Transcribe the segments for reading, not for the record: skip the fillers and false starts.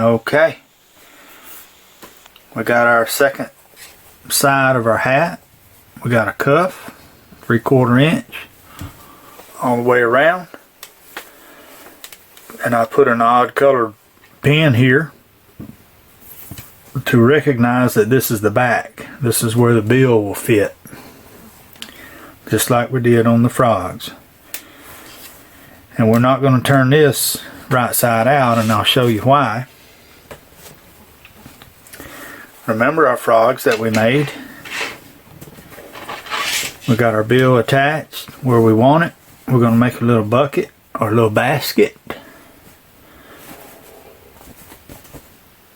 Okay, we got our second side of our hat. We got a cuff, 3/4 inch all the way around, and I put an odd colored pin here to recognize that this is the back. This is where the bill will fit, just like we did on the frogs. And we're not going to turn this right side out, and I'll show you why. Remember our frogs that we made? We got our bill attached where we want it. We're going to make a little bucket or a little basket.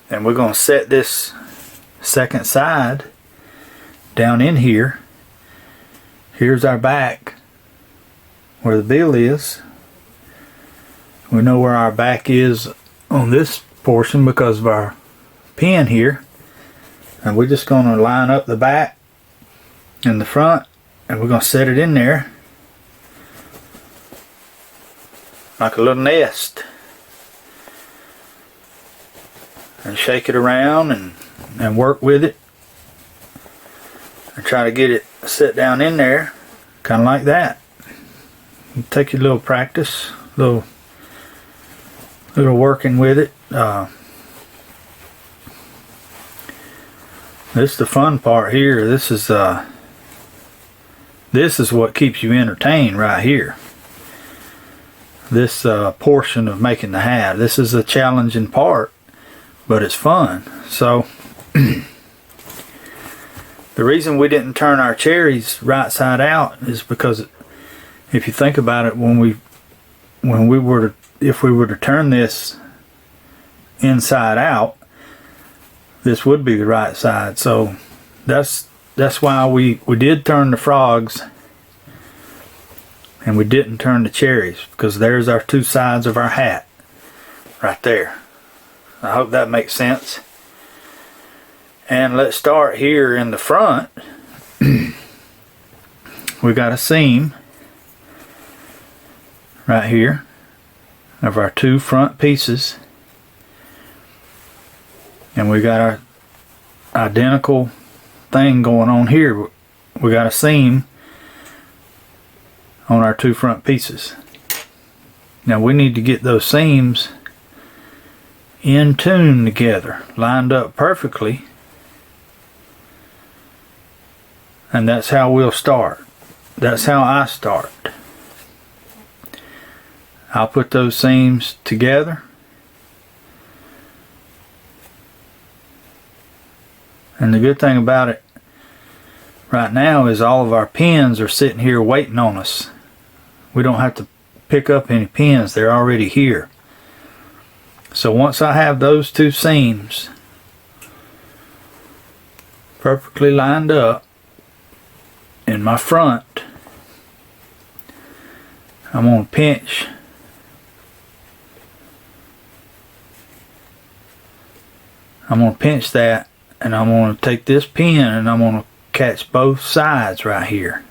And we're going to set this second side down in here. Here's our back where the bill is. We know where our back is on this portion because of our pin here. And we're just going to line up the back and the front, and we're going to set it in there like a little nest, and shake it around and work with it and try to get it set down in there kind of like that. You take your little practice, little working with it. This is the fun part here. This is what keeps you entertained right here. This portion of making the hat. This is a challenging part, but it's fun. So the reason we didn't turn our cherries right side out is because if you think about it, if we were to turn this inside out, this would be the right side. So that's why we did turn the frogs and we didn't turn the cherries, because there's our two sides of our hat right there. I hope that makes sense. And let's start here in the front. We got a seam right here of our two front pieces, and we got our identical thing going on here. We got a seam on our two front pieces. Now we need to get those seams in tune together, lined up perfectly, and that's how we'll start. That's how I start. I'll put those seams together, and the good thing about it right now is all of our pins are sitting here waiting on us. We don't have to pick up any pins, they're already here. So once I have those two seams perfectly lined up in my front, I'm going to pinch that, and I'm going to take this pin and I'm going to catch both sides right here.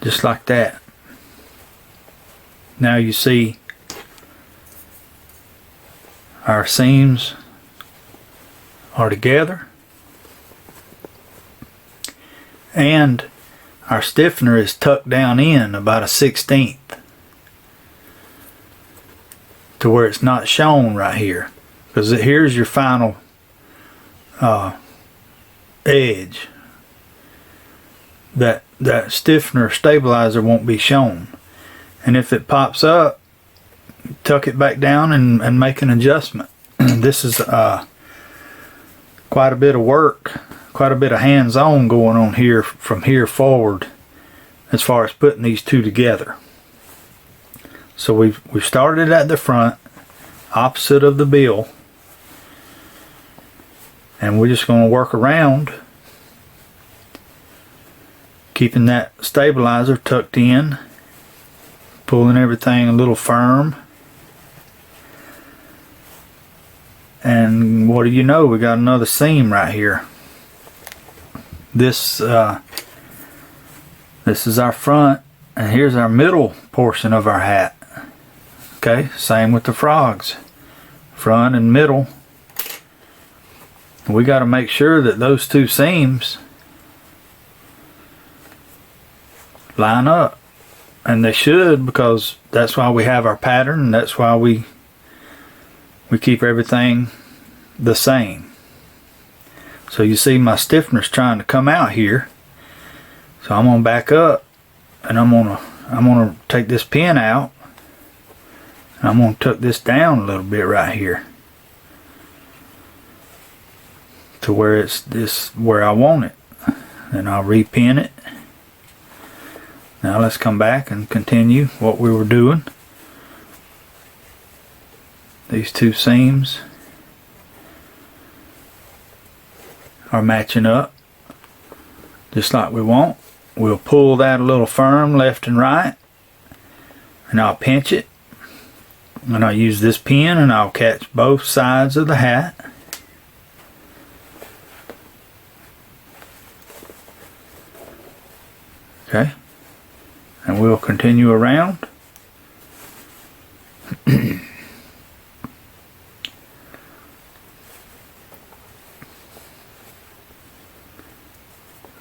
Just like that. Now you see our seams are together, and our stiffener is tucked down in about a 1/16 to where it's not shown right here, because here's your final edge. That stiffener stabilizer won't be shown, and if it pops up, tuck it back down and make an adjustment. This is quite a bit of work, quite a bit of hands-on going on here from here forward as far as putting these two together. So we've started at the front, opposite of the bill, and we're just going to work around, keeping that stabilizer tucked in, pulling everything a little firm. And what do you know, we got another seam right here. This is our front And here's our middle portion of our hat. Okay, same with the frogs. Front and middle. We got to make sure that those two seams line up. And they should, because that's why we have our pattern, and that's why we keep everything the same. So you see my stiffener's trying to come out here. So I'm gonna back up, and I'm gonna take this pin out, and I'm gonna tuck this down a little bit right here to where it's this where I want it. Then I'll repin it. Now let's come back and continue what we were doing. These two seams are matching up just like we want. We'll pull that a little firm left and right, and I'll pinch it, and I'll use this pin, and I'll catch both sides of the hat. Okay, and we'll continue around.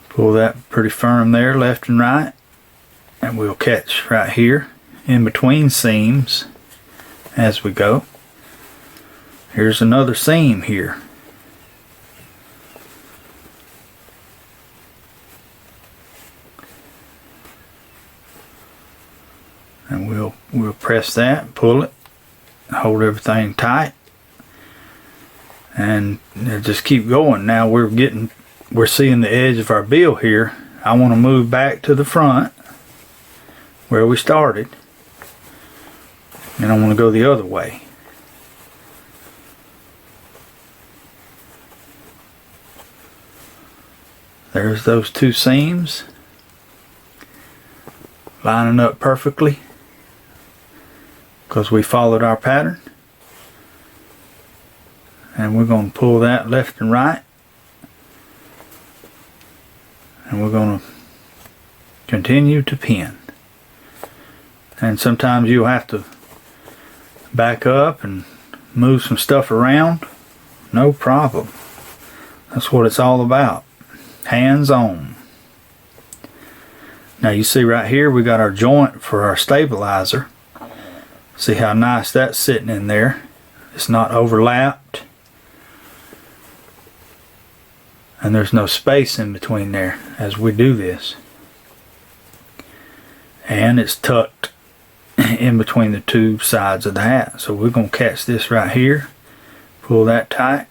Pull that pretty firm there, left and right, and we'll catch right here in between seams as we go. Here's another seam here. And we'll press that, pull it, hold everything tight, and just keep going. Now we're seeing the edge of our bill here. I want to move back to the front where we started, and I want to go the other way. There's those two seams lining up perfectly because we followed our pattern. And we're going to pull that left and right, and we're going to continue to pin. And sometimes you'll have to back up and move some stuff around. No problem. That's what it's all about. Hands on. Now you see right here we got our joint for our stabilizer. See how nice that's sitting in there. It's not overlapped. And there's no space in between there as we do this. And it's tucked in between the two sides of the hat. So we're going to catch this right here. Pull that tight.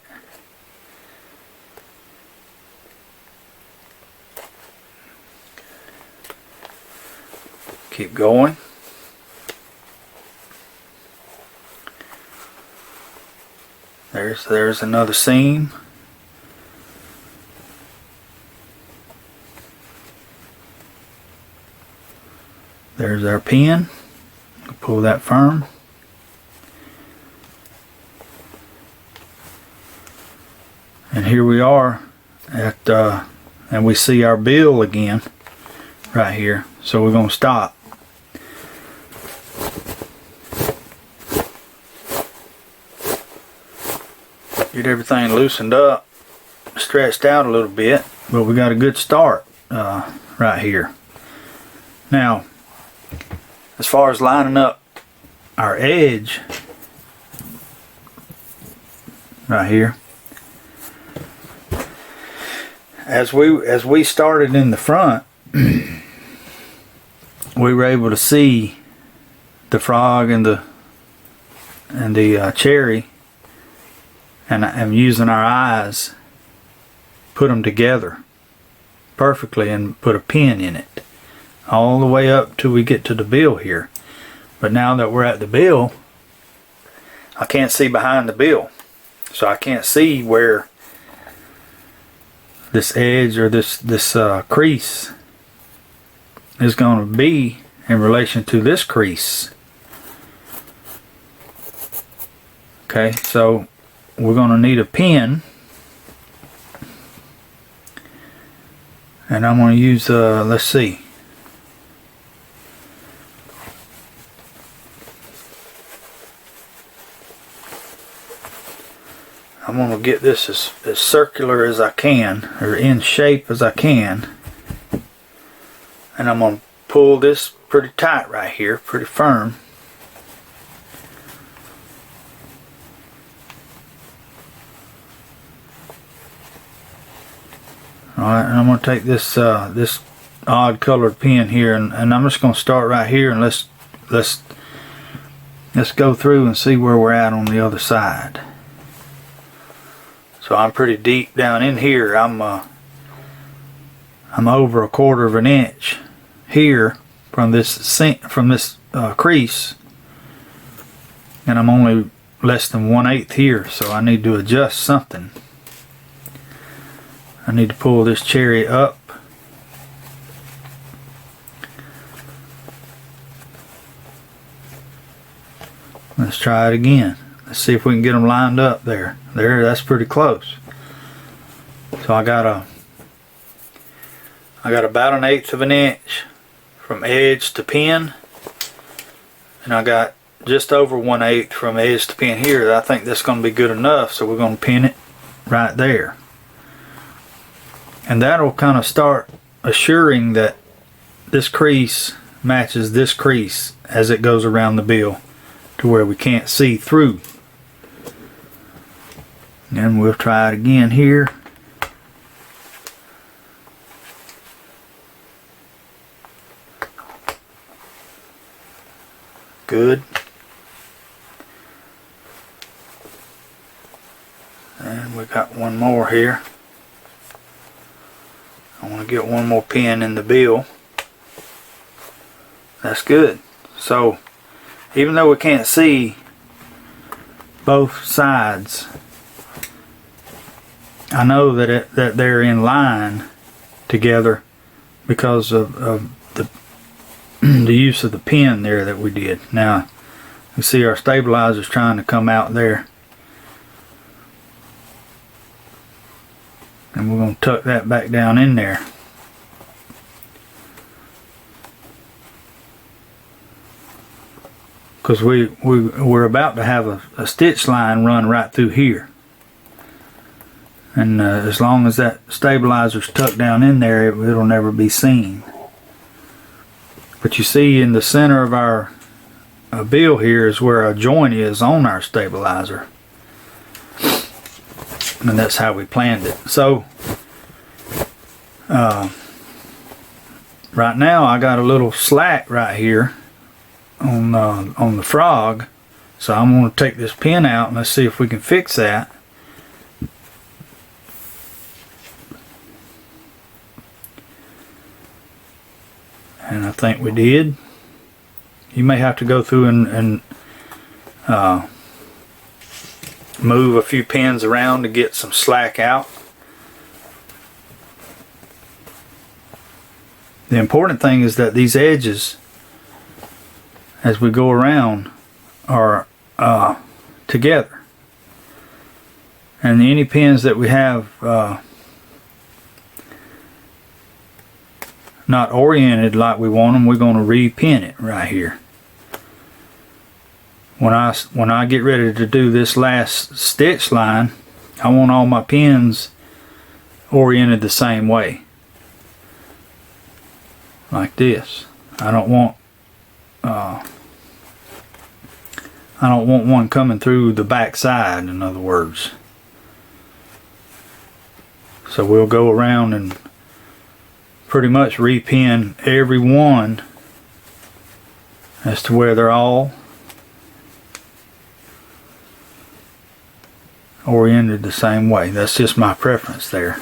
Keep going. There's another seam. There's our pin. Pull that firm. And here we are at and we see our bill again right here. So we're going to stop. Get everything loosened up, stretched out a little bit, but we got a good start right here. Now, as far as lining up our edge right here, as we started in the front, we were able to see the frog and the cherry, and I'm using our eyes, put them together perfectly and put a pin in it all the way up till we get to the bill here. But now that we're at the bill, I can't see behind the bill, so I can't see where this edge or this crease is going to be in relation to this crease. Okay, so we're going to need a pin, and I'm going to use let's see, I'm going to get this as circular as I can, or in shape as I can. And I'm going to pull this pretty tight right here, pretty firm. Alright, and I'm going to take this this odd colored pin here, and I'm just going to start right here, and let's go through and see where we're at on the other side. So I'm pretty deep down in here. I'm over 1/4 of an inch here from this crease, and I'm only less than 1/8 here, so I need to adjust something. I need to pull this cherry up. Let's try it again. Let's see if we can get them lined up there. There, that's pretty close. So I got about 1/8 of an inch from edge to pin, and I got just over 1/8 from edge to pin here. I think that's going to be good enough, so we're going to pin it right there. And that'll kind of start assuring that this crease matches this crease as it goes around the bill to where we can't see through. And we'll try it again here. Good. And we got one more here. I want to get one more pin in the bill. That's good. So even though we can't see both sides, I know that they're in line together because of the use of the pin there that we did. Now you see our stabilizer's trying to come out there, and we're going to tuck that back down in there. Because we're about to have a stitch line run right through here. And as long as that stabilizer's tucked down in there, it'll never be seen. But you see in the center of our bill here is where a joint is on our stabilizer. And that's how we planned it. So right now I got a little slack right here on the frog, so I'm going to take this pin out and let's see if we can fix that. And I think we did. You may have to go through and move a few pins around to get some slack out. The important thing is that these edges, as we go around, are together, and any pins that we have not oriented like we want them, we're going to re-pin it right here. When I get ready to do this last stitch line, I want all my pins oriented the same way, like this. I don't want one coming through the back side, in other words. So we'll go around and pretty much re-pin every one as to where they're all oriented the same way. That's just my preference there.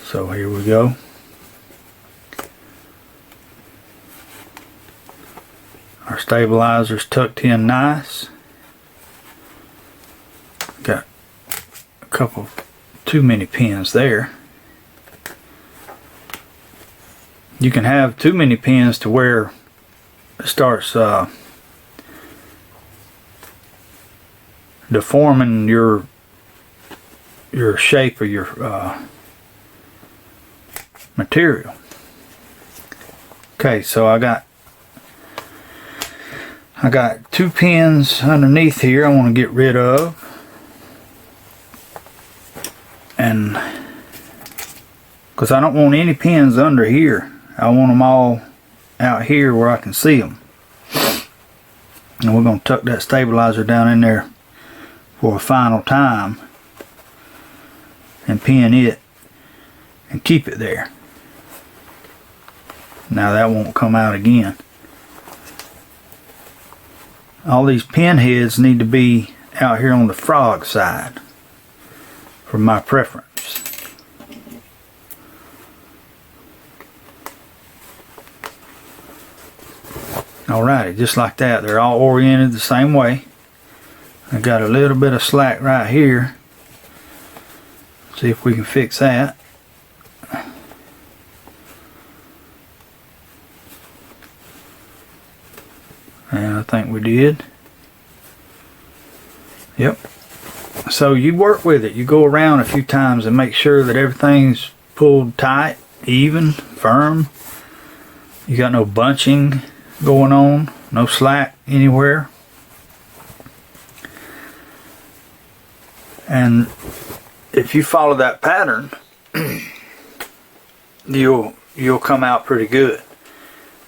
So here we go. Our stabilizer's tucked in nice. Got a couple too many pins there. You can have too many pins to where it starts deforming your shape of your material. Okay, so I got 2 pins underneath here I want to get rid of. And because I don't want any pins under here, I want them all out here where I can see them. And we're going to tuck that stabilizer down in there for a final time and pin it and keep it there. Now that won't come out again. All these pin heads need to be out here on the frog side for my preference. Alrighty, just like that. They're all oriented the same way. I got a little bit of slack right here. See if we can fix that. And I think we did. Yep. So you work with it. You go around a few times and make sure that everything's pulled tight, even, firm. You got no bunching going on, no slack anywhere. And if you follow that pattern, you'll come out pretty good.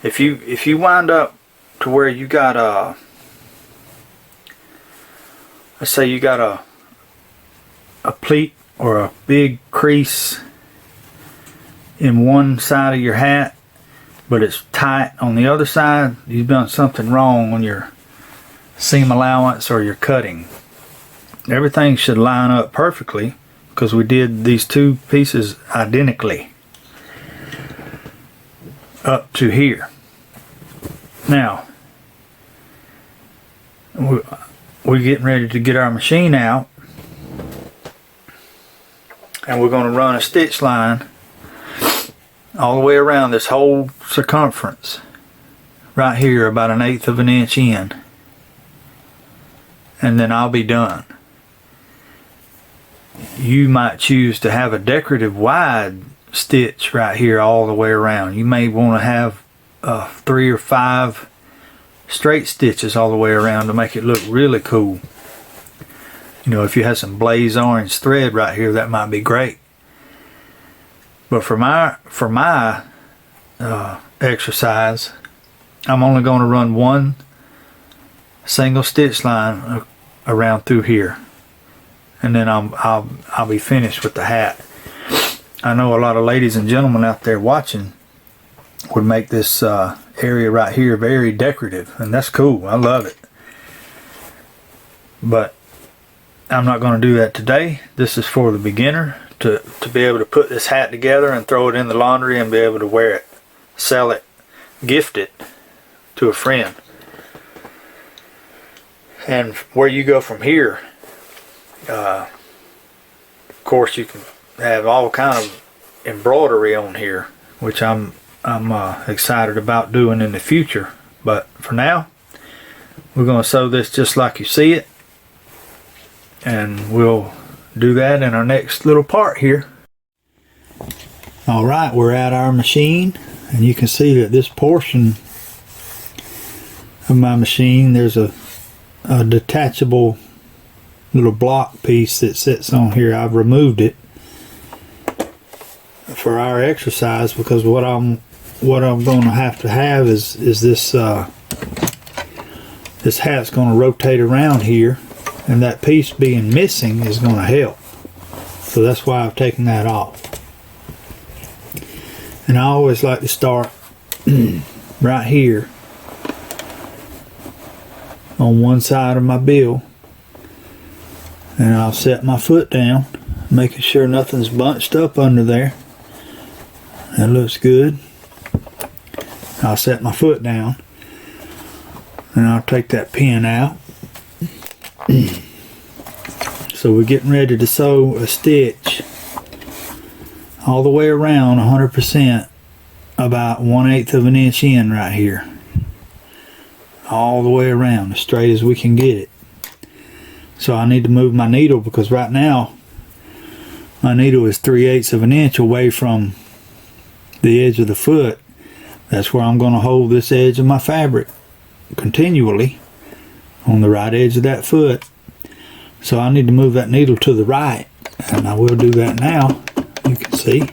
If you wind up to where you got let's say you got a pleat or a big crease in one side of your hat, but it's tight on the other side, you've done something wrong on your seam allowance or your cutting. Everything should line up perfectly because we did these two pieces identically up to here. Now we're getting ready to get our machine out, and we're going to run a stitch line all the way around this whole circumference right here, about 1/8 of an inch in, and then I'll be done. You might choose to have a decorative wide stitch right here all the way around. You may want to have 3 or 5 straight stitches all the way around to make it look really cool. You know, if you had some blaze orange thread right here, that might be great. But for my exercise, I'm only going to run one single stitch line around through here, and then I'll be finished with the hat. I know a lot of ladies and gentlemen out there watching would make this area right here very decorative, and that's cool. I love it. But I'm not going to do that today. This is for the beginner to be able to put this hat together and throw it in the laundry and be able to wear it, sell it, gift it to a friend. And where you go from here, of course you can have all kind of embroidery on here, which I'm excited about doing in the future. But for now, we're going to sew this just like you see it, and we'll do that in our next little part here. Alright, we're at our machine, and you can see that this portion of my machine, there's a detachable little block piece that sits on here. I've removed it for our exercise because what I'm going to have is this this hat's going to rotate around here, and that piece being missing is going to help. So that's why I've taken that off. And I always like to start right here on one side of my bill, and I'll set my foot down, making sure nothing's bunched up under there. That looks good. I'll set my foot down, and I'll take that pin out. So we're getting ready to sew a stitch all the way around 100%, about 1/8 of an inch in right here, all the way around as straight as we can get it. So I need to move my needle because right now my needle is 3/8 of an inch away from the edge of the foot. That's where I'm going to hold this edge of my fabric continually on the right edge of that foot. So I need to move that needle to the right And I will do that now. You can see.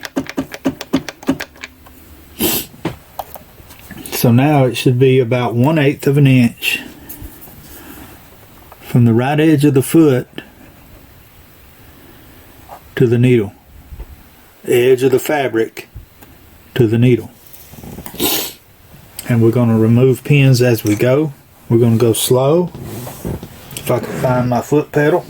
So now it should be about 1/8 of an inch from the right edge of the foot to the needle. Edge of the fabric to the needle. And we're going to remove pins as we go. We're going to go slow. If I can find my foot pedal.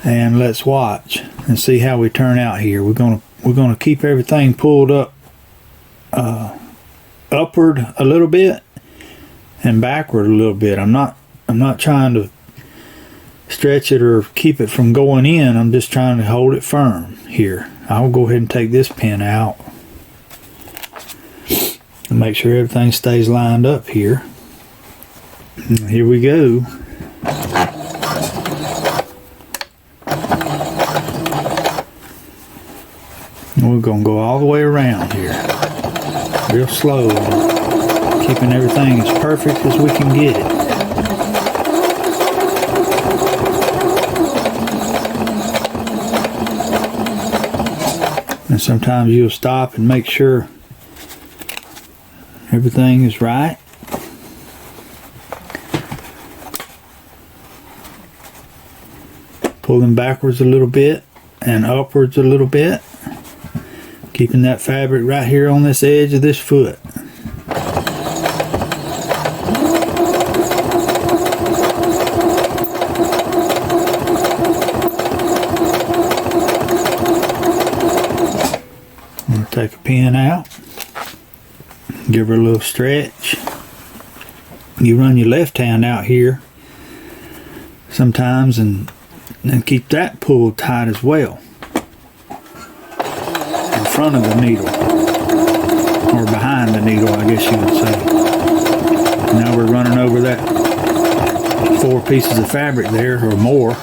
And let's watch and see how we turn out here. We're gonna keep everything pulled up upward a little bit and backward a little bit. I'm not trying to stretch it or keep it from going in. I'm just trying to hold it firm here. I'll go ahead and take this pin out and make sure everything stays lined up here. And here we go. We're going to go all the way around here, real slow, keeping everything as perfect as we can get it. And sometimes you'll stop and make sure everything is right. Pull them backwards a little bit and upwards a little bit. Keeping that fabric right here on this edge of this foot. I'm going to take a pin out. Give her a little stretch. You run your left hand out here sometimes and keep that pulled tight as well. Front of the needle, or behind the needle, I guess you would say. Now we're running over that 4 pieces of fabric there, or more.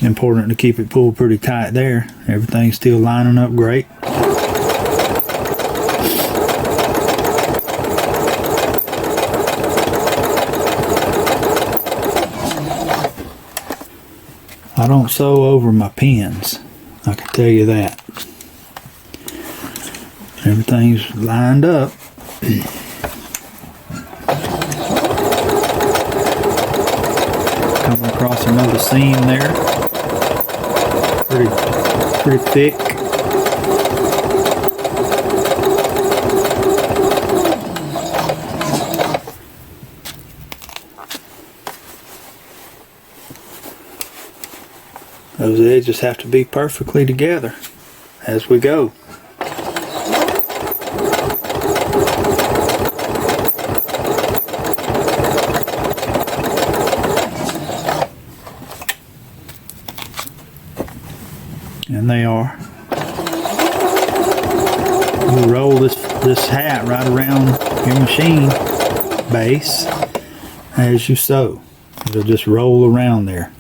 Important to keep it pulled pretty tight there. Everything's still lining up great. I don't sew over my pins, I can tell you that. Everything's lined up. Coming across another seam there. Pretty thick. Those edges have to be perfectly together as we go. And they are. You roll this hat right around your machine base as you sew. It'll just roll around there.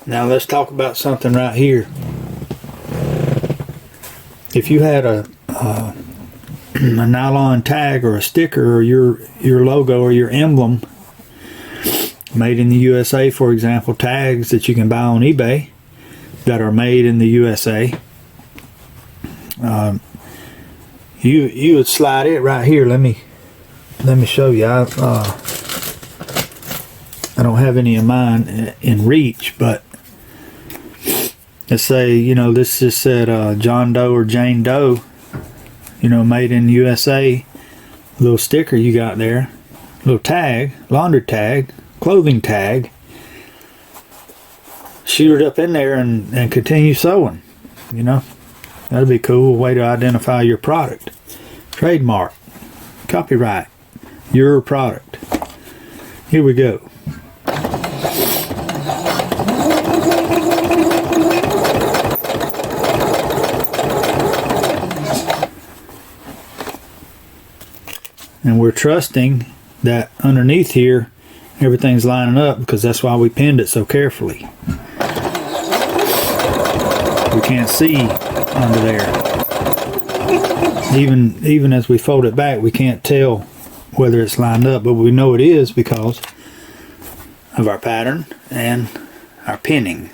Now let's talk about something right here. If you had a nylon tag or a sticker or your logo or your emblem made in the USA, for example, tags that you can buy on eBay that are made in the USA, you would slide it right here. Let me show you. I don't have any of mine in reach, but let's say, you know, this just said John Doe or Jane Doe, you know, made in USA. Little sticker you got there. little tag, laundry tag, clothing tag, shoot it up in there and continue sewing. You know, that'd be a cool way to identify your product. Trademark, copyright, your product. Here we go. And we're trusting that underneath here everything's lining up, because that's why we pinned it so carefully. We can't see under there. Even as we fold it back, we can't tell whether it's lined up, but we know it is because of our pattern and our pinning.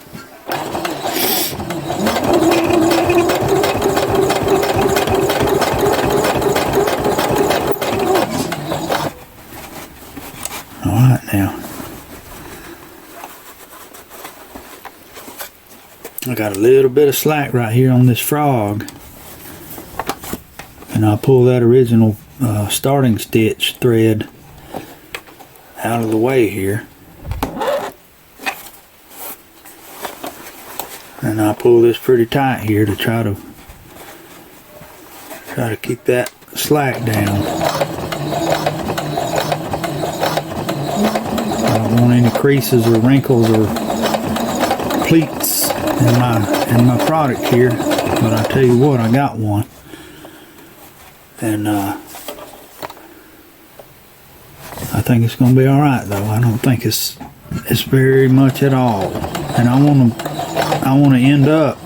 Alright, now I got a little bit of slack right here on this frog, and I'll pull that original starting stitch thread out of the way here, and I'll pull this pretty tight here to try to keep that slack down. I don't want any creases or wrinkles or pleats in my product here, but I tell you what, I got one, and I think it's going to be all right though. I don't think it's very much at all, and I want to end up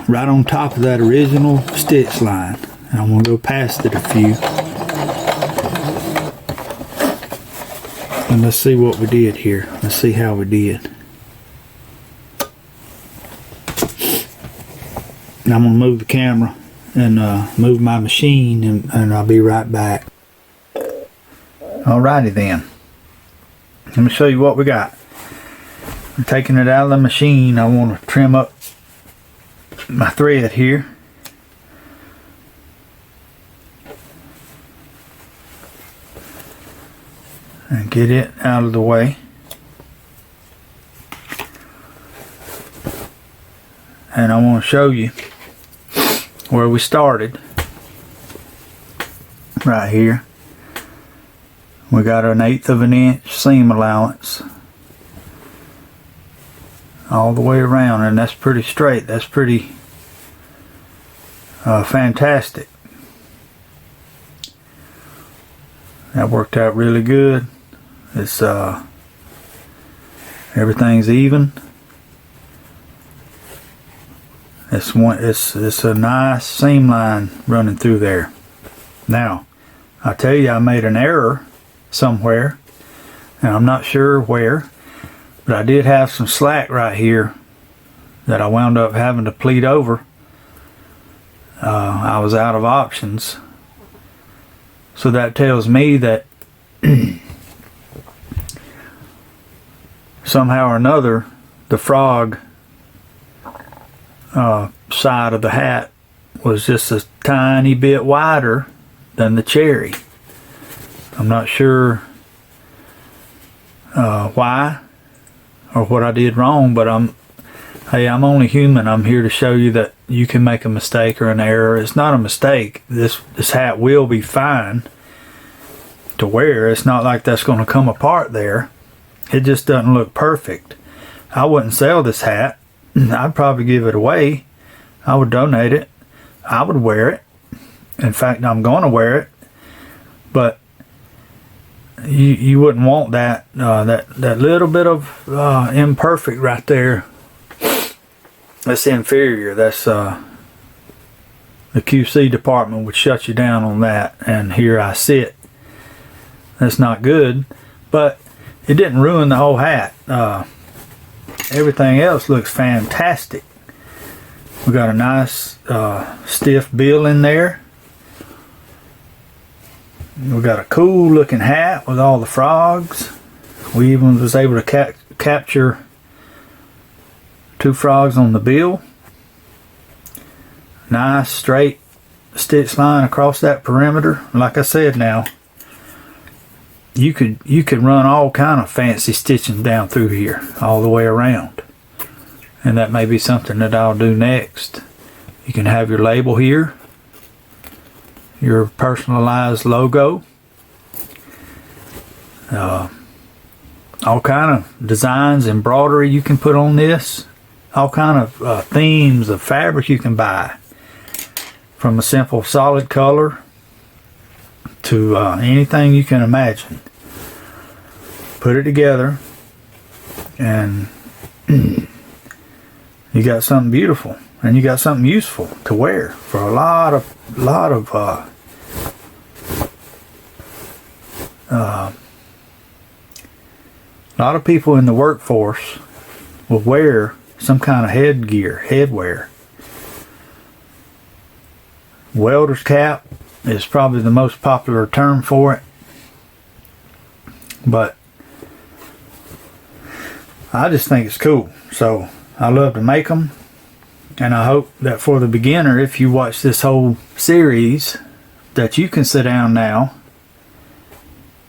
right on top of that original stitch line, and I'm going to go past it a few. And let's see what we did here. Let's see how we did. And I'm going to move the camera and move my machine, and I'll be right back. Alrighty then. Let me show you what we got. I'm taking it out of the machine. I want to trim up my thread here. And get it out of the way. And I want to show you where we started. Right here. We got an 1/8 of an inch seam allowance all the way around, and that's pretty straight. That's pretty fantastic. That worked out really good. It's everything's even. It's a nice seam line running through there. Now, I tell you, I made an error somewhere, and I'm not sure where, but I did have some slack right here that I wound up having to pleat over. I was out of options, so that tells me that somehow or another the frog side of the hat was just a tiny bit wider than the cherry. I'm not sure why or what I did wrong, but I'm only human. I'm here to show you that you can make a mistake or an error. It's not a mistake. This hat will be fine to wear. It's not like that's going to come apart there. It just doesn't look perfect. I wouldn't sell this hat. I'd probably give it away. I would donate it. I would wear it. In fact, I'm going to wear it. But you wouldn't want that that little bit of imperfect right there. That's inferior. That's the QC department would shut you down on that. And here I sit. That's not good. But it didn't ruin the whole hat. Everything else looks fantastic. We got a nice stiff bill in there. We got a cool looking hat with all the frogs. We even was able to capture 2 frogs on the bill. Nice straight stitch line across that perimeter. Like I said, now you could run all kind of fancy stitching down through here all the way around, and that may be something that I'll do next. You can have your label here, your personalized logo, all kind of designs, embroidery you can put on this, all kind of themes of fabric you can buy, from a simple solid color to anything you can imagine. Put it together and you got something beautiful, and you got something useful to wear for a lot of people in the workforce will wear some kind of headwear. Welder's cap is probably the most popular term for it, but I just think it's cool. So I love to make them, and I hope that for the beginner, if you watch this whole series, that you can sit down now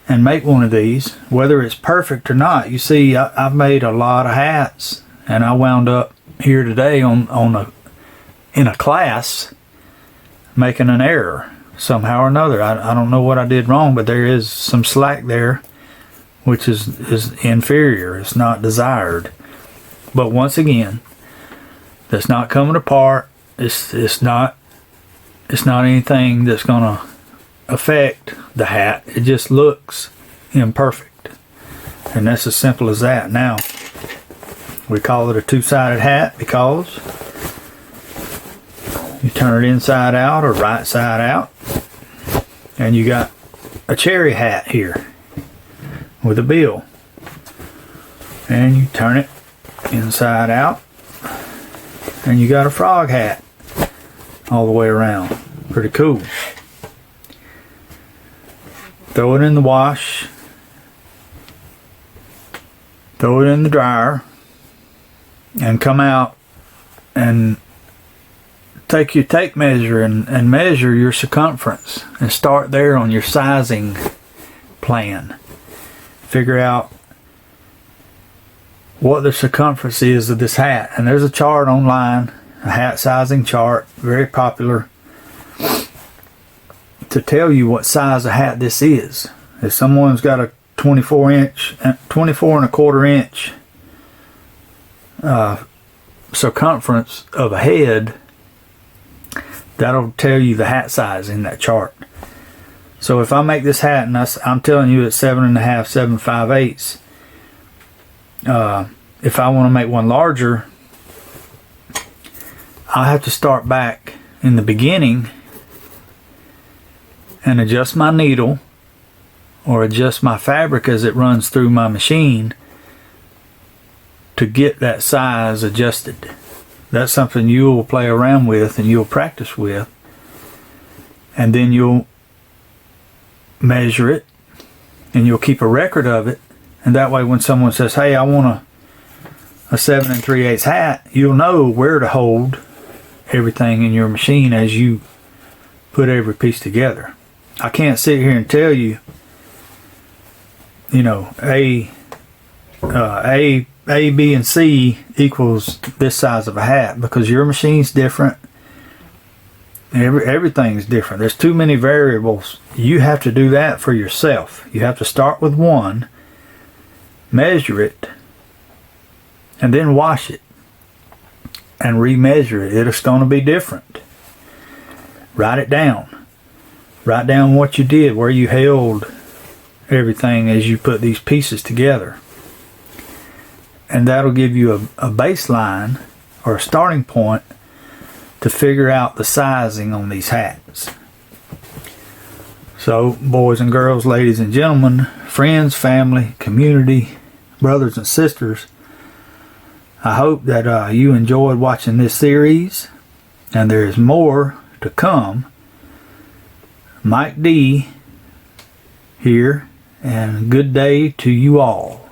and make one of these, whether it's perfect or not. You see, I've made a lot of hats, and I wound up here today in a class making an error somehow or another. I don't know what I did wrong, but there is some slack there, which is inferior. It's not desired. But once again, that's not coming apart. It's not anything that's gonna affect the hat. It just looks imperfect, and that's as simple as that. Now we call it a two-sided hat because you turn it inside out or right side out, and you got a cherry hat here with a bill, and you turn it inside out and you got a frog hat all the way around. Pretty cool. Throw it in the wash, throw it in the dryer, and come out and take your tape measure and measure your circumference, and start there on your sizing plan. Figure out what the circumference is of this hat. And there's a chart online, a hat sizing chart, very popular, to tell you what size of hat this is. If someone's got a 24 and a quarter inch circumference of a head, that'll tell you the hat size in that chart. So if I make this hat and I'm telling you it's 7.5, 7 5/8, if I want to make one larger, I have to start back in the beginning and adjust my needle or adjust my fabric as it runs through my machine to get that size adjusted. That's something you'll play around with and you'll practice with, and then you'll measure it and you'll keep a record of it, and that way when someone says, hey, I want a 7 3/8 hat, you'll know where to hold everything in your machine as you put every piece together. I can't sit here and tell you, A, B, and C equals this size of a hat, because your machine's different. Everything's different. There's too many variables. You have to do that for yourself. You have to start with one, measure it, and then wash it and remeasure it. It's going to be different. Write it down. Write down what you did, where you held everything as you put these pieces together. And that'll give you a baseline or a starting point to figure out the sizing on these hats. So, boys and girls, ladies and gentlemen, friends, family, community, brothers and sisters, I hope that you enjoyed watching this series, and there is more to come. Mike D here, and good day to you all.